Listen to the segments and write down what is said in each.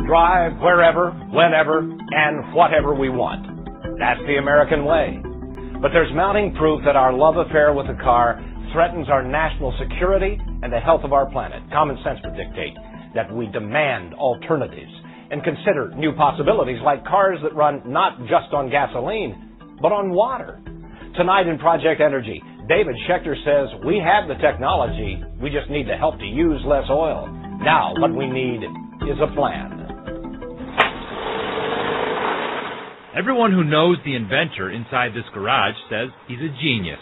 drive wherever, whenever, and whatever we want. That's the American way. But there's mounting proof that our love affair with the car threatens our national security and the health of our planet. Common sense would dictate that we demand alternatives and consider new possibilities like cars that run not just on gasoline, but on water. Tonight in Project Energy, David Schechter says we have the technology, we just need the help to use less oil. Now, what we need is a plan. Everyone who knows the inventor inside this garage says he's a genius.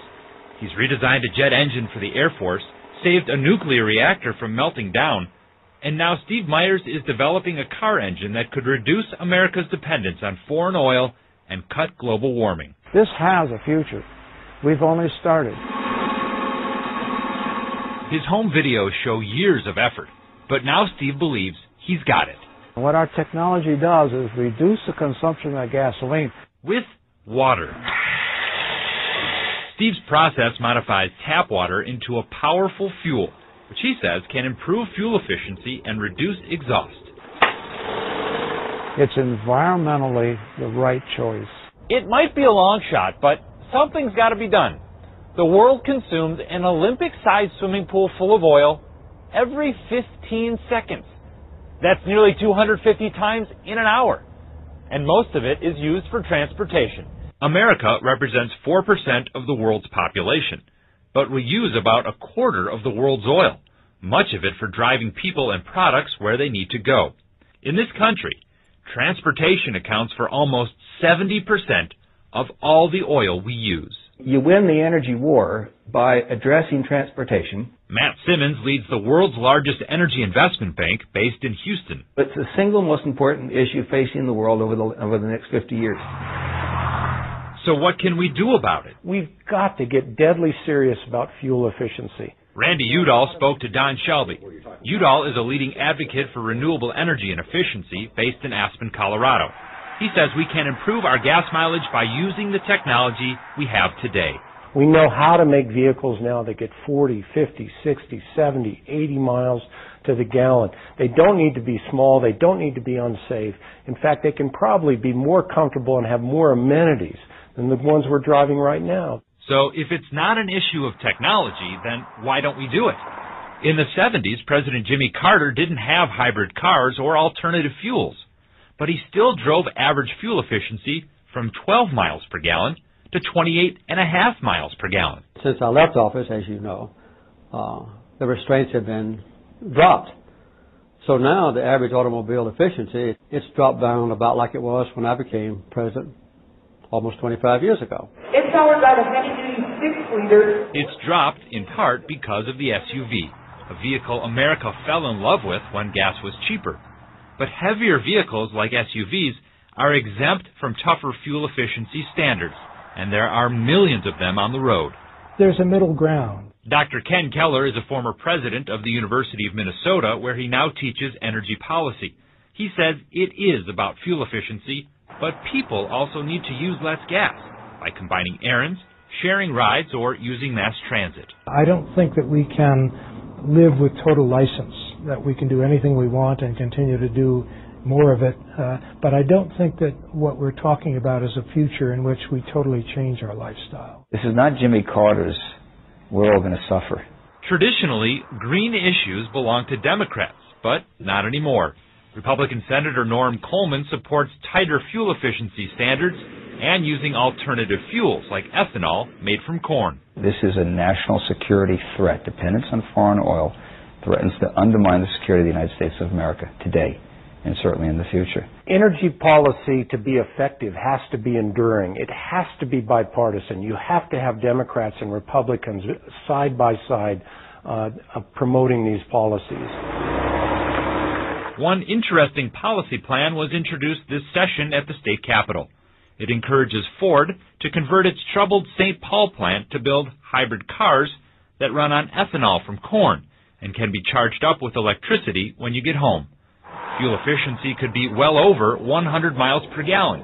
He's redesigned a jet engine for the Air Force, saved a nuclear reactor from melting down, and now Steve Myers is developing a car engine that could reduce America's dependence on foreign oil and cut global warming. This has a future. We've only started. His home videos show years of effort, but now Steve believes he's got it. What our technology does is reduce the consumption of gasoline. With water. Steve's process modifies tap water into a powerful fuel, which he says can improve fuel efficiency and reduce exhaust. It's environmentally the right choice. It might be a long shot, but something's got to be done. The world consumes an Olympic-sized swimming pool full of oil every 15 seconds. That's nearly 250 times in an hour. And most of it is used for transportation. America represents 4% of the world's population, but we use about a quarter of the world's oil, much of it for driving people and products where they need to go. In this country, transportation accounts for almost 70% of all the oil we use. You win the energy war by addressing transportation. Matt Simmons leads the world's largest energy investment bank based in Houston. It's the single most important issue facing the world over the next 50 years. So what can we do about it? We've got to get deadly serious about fuel efficiency. Randy Udall spoke to Don Shelby. Udall is a leading advocate for renewable energy and efficiency based in Aspen, Colorado. He says we can improve our gas mileage by using the technology we have today. We know how to make vehicles now that get 40, 50, 60, 70, 80 miles to the gallon. They don't need to be small. They don't need to be unsafe. In fact, they can probably be more comfortable and have more amenities than the ones we're driving right now. So if it's not an issue of technology, then why don't we do it? In the 70s, President Jimmy Carter didn't have hybrid cars or alternative fuels, but he still drove average fuel efficiency from 12 miles per gallon to 28.5 miles per gallon. Since I left office, as you know, the restraints have been dropped. So now the average automobile efficiency, it's dropped down about like it was when I became president almost 25 years ago. It's powered by the heavy-duty 6-liter. It's dropped in part because of the SUV, a vehicle America fell in love with when gas was cheaper. But heavier vehicles like SUVs are exempt from tougher fuel efficiency standards, and there are millions of them on the road. There's a middle ground. Dr. Ken Keller is a former president of the University of Minnesota, where he now teaches energy policy. He says it is about fuel efficiency, but people also need to use less gas by combining errands, sharing rides, or using mass transit. I don't think that we can live with total license, that we can do anything we want and continue to do more of it. But I don't think that what we're talking about is a future in which we totally change our lifestyle. This is not Jimmy Carter's "we're all going to suffer." Traditionally, green issues belong to Democrats, but not anymore. Republican Senator Norm Coleman supports tighter fuel efficiency standards and using alternative fuels like ethanol made from corn. This is a national security threat. Dependence on foreign oil threatens to undermine the security of the United States of America today and certainly in the future. Energy policy, to be effective, has to be enduring. It has to be bipartisan. You have to have Democrats and Republicans side by side promoting these policies. One interesting policy plan was introduced this session at the state capitol. It encourages Ford to convert its troubled St. Paul plant to build hybrid cars that run on ethanol from corn and can be charged up with electricity when you get home. Fuel efficiency could be well over 100 miles per gallon,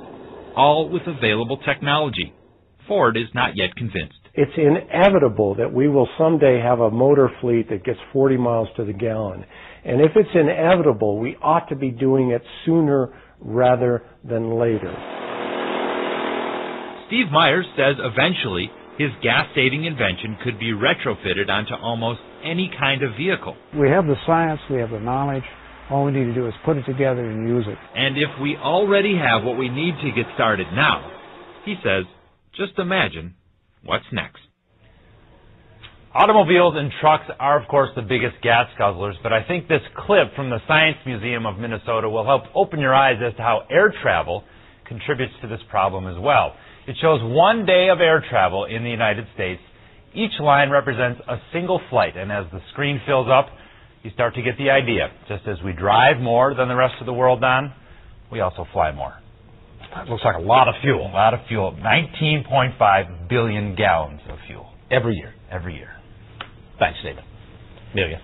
all with available technology. Ford is not yet convinced. It's inevitable that we will someday have a motor fleet that gets 40 miles to the gallon. And if it's inevitable, we ought to be doing it sooner rather than later. Steve Myers says eventually his gas-saving invention could be retrofitted onto almost any kind of vehicle. We have the science, we have the knowledge. All we need to do is put it together and use it. And if we already have what we need to get started now, he says, just imagine what's next. Automobiles and trucks are, of course, the biggest gas guzzlers, but I think this clip from the Science Museum of Minnesota will help open your eyes as to how air travel contributes to this problem as well. It shows 1 day of air travel in the United States. Each line represents a single flight, and as the screen fills up, you start to get the idea. Just as we drive more than the rest of the world on, we also fly more. It looks like a lot of fuel. A lot of fuel. 19.5 billion gallons of fuel. Every year. Every year. Thanks, David. Amelia.